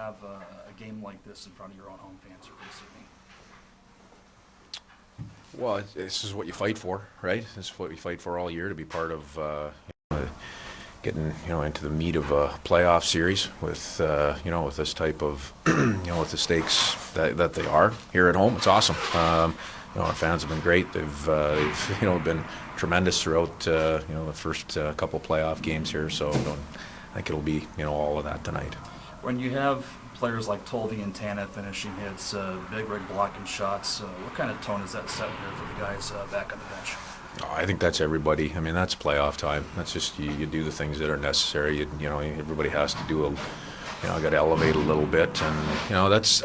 have a game like this in front of your own home fans for this evening? Well, this is what you fight for, right? This is what we fight for all year, to be part of getting into the meat of a playoff series with with this type of with the stakes that they are here at home. It's awesome. Our fans have been great. They've been tremendous throughout the first couple playoff games here. So I think it'll be all of that tonight. When you have players like Tolvey and Tanev finishing hits, big rig blocking shots, what kind of tone is that setting here for the guys back on the bench? I think that's everybody. I mean, that's playoff time. That's just you do the things that are necessary. Everybody has to do got to elevate a little bit, and that's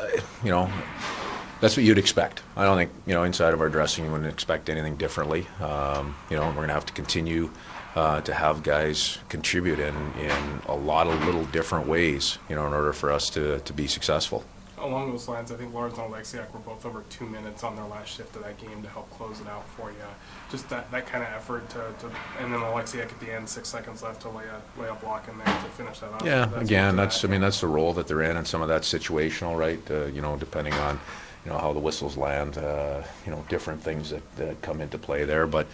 that's what you'd expect. I don't think inside of our dressing you wouldn't expect anything differently. We're going to have to continue to have guys contribute in a lot of little different ways, in order for us to be successial. Along those lines, I think Lars and Oleksiak were both over 2 minutes on their last shift of that game to help close it out for you. Just that kind of effort and then Oleksiak at the end, 6 seconds left to lay a block in there to finish that off. Yeah, again, that's the role that they're in, and some of that's situational, right? Depending on how the whistles land, different things that come into play there. But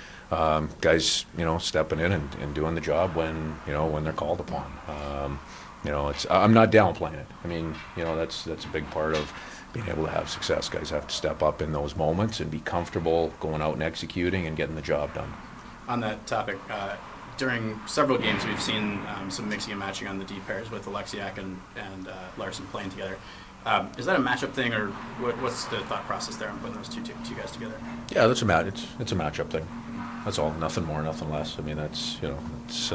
guys, stepping in and doing the job when they're called upon. I'm not downplaying it. I mean, that's a big part of being able to have success. Guys have to step up in those moments and be comfortable going out and executing and getting the job done. On that topic, during several games we've seen some mixing and matching on the D pairs with Oleksiak and Larson playing together. Is that a matchup thing, or what's the thought process there on putting those two guys together? Yeah, it's a matchup thing. That's all. Nothing more, nothing less. I mean, that's it's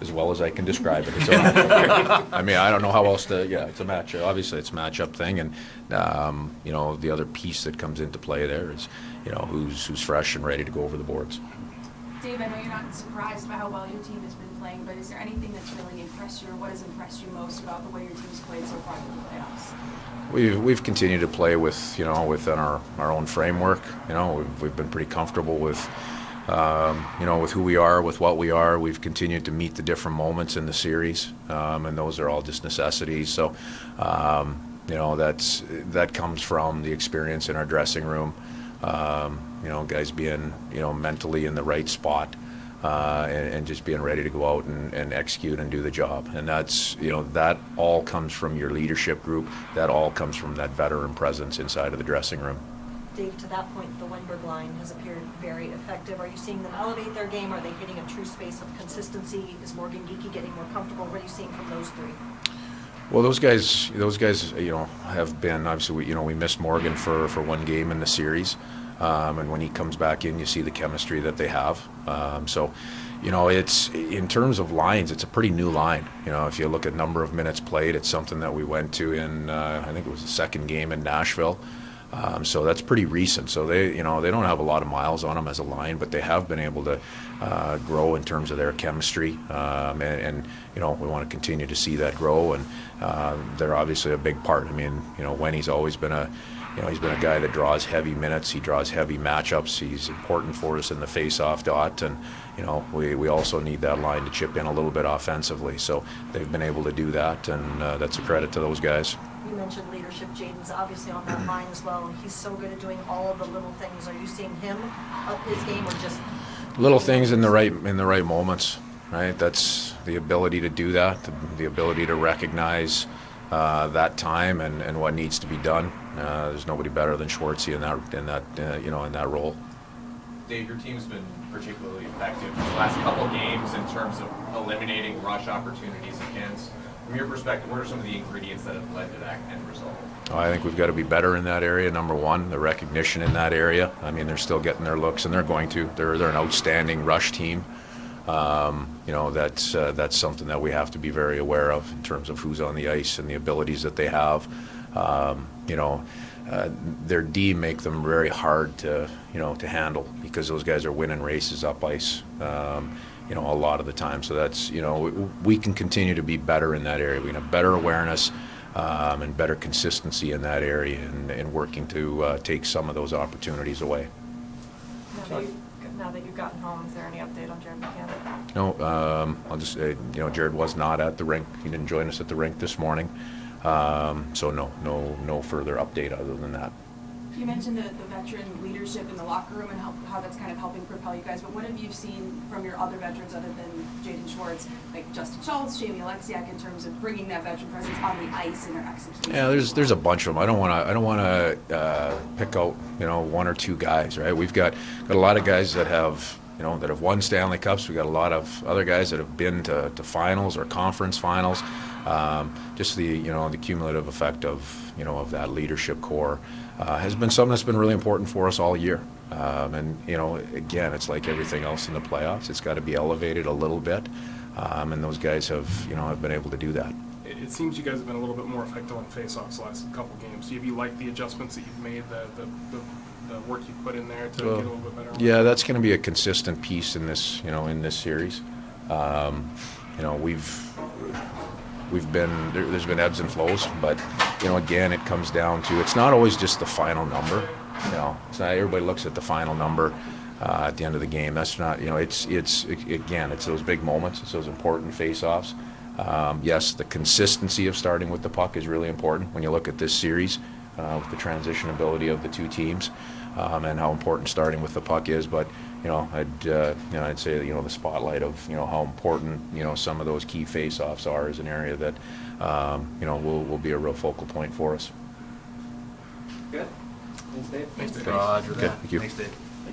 as well as I can describe it. I mean, I don't know how else to. Yeah, it's a match. Obviously, it's a matchup thing, and the other piece that comes into play there is who's fresh and ready to go over the boards. Dave, I know you're not surprised by how well your team has been playing, but is there anything that's really impressed you, or what has impressed you most about the way your team's played so far in the playoffs? We've continued to play within our own framework. We've been pretty comfortable with with who we are, with what we are. We've continued to meet the different moments in the series, and those are all just necessities. So that comes from the experience in our dressing room. Guys being mentally in the right spot, and just being ready to go out and execute and do the job. And that's that all comes from your leadership group. That all comes from that veteran presence inside of the dressing room. Dave, to that point, the Wenberg line has appeared very effective. Are you seeing them elevate their game? Are they hitting a true space of consistency? Is Morgan Geekie getting more comfortable? What are you seeing from those three? Well, those guys, have been obviously. We missed Morgan for one game in the series, and when he comes back in, you see the chemistry that they have. It's in terms of lines, it's a pretty new line. If you look at number of minutes played, it's something that we went to in I think it was the second game in Nashville. So that's pretty recent. So they don't have a lot of miles on them as a line, but they have been able to grow in terms of their chemistry, and we want to continue to see that grow. And they're obviously a big part. I mean, Wenny's always been he's been a guy that draws heavy minutes. He draws heavy matchups. He's important for us in the face-off dot, and we also need that line to chip in a little bit offensively. So they've been able to do that, and that's a credit to those guys. You mentioned leadership. Jaden's obviously on that line as well. He's so good at doing all of the little things. Are you seeing him up his game, or just little things in the right moments? Right. That's the ability to do that. The ability to recognize that time and what needs to be done. There's nobody better than Schwartzy in that role. Dave, your team's been particularly effective the last couple games in terms of eliminating rush opportunities against. From your perspective, what are some of the ingredients that have led to that end result? I think we've got to be better in that area. Number one, the recognition in that area. I mean, they're still getting their looks, and they're going to. They're an outstanding rush team. That's something that we have to be very aware of in terms of who's on the ice and the abilities that they have. Their D make them very hard to handle, because those guys are winning races up ice. A lot of the time. So that's, we can continue to be better in that area. We can have better awareness and better consistency in that area, and working to take some of those opportunities away. Now that you've gotten home, is there any update on Jared McCann? No, I'll just say, Jared was not at the rink. He didn't join us at the rink this morning. So no further update other than that. You mentioned the veteran leadership in the locker room and how that's kind of helping propel you guys, but what have you seen from your other veterans other than Jaden Schwartz, like Justin Schultz, Jamie Alexiak, in terms of bringing that veteran presence on the ice and their execution? Yeah, there's a bunch of them. I don't want to pick out one or two guys, right? We've got a lot of guys that have won Stanley Cups. We've got a lot of other guys that have been to finals or conference finals. Just the cumulative effect of that leadership core has been something that's been really important for us all year. And again, it's like everything else in the playoffs. It's got to be elevated a little bit, and those guys have been able to do that. It seems you guys have been a little bit more effective on face-offs the last couple games. Do you like the adjustments that you've made, the work you put in there to get a little bit better? Yeah, that's going to be a consistent piece in this series. We've been there's been ebbs and flows, but again, it comes down to, it's not always just the final number. It's not everybody looks at the final number at the end of the game. That's not it's those big moments. It's those important face-offs. Yes, the consistency of starting with the puck is really important when you look at this series with the transition ability of the two teams and how important starting with the puck is. But I'd say that the spotlight of how important some of those key face-offs are is an area that will be a real focal point for us. Good. Thanks, Dave. Thanks, Dave. Roger Okay, that. thank you. Thanks, Dave.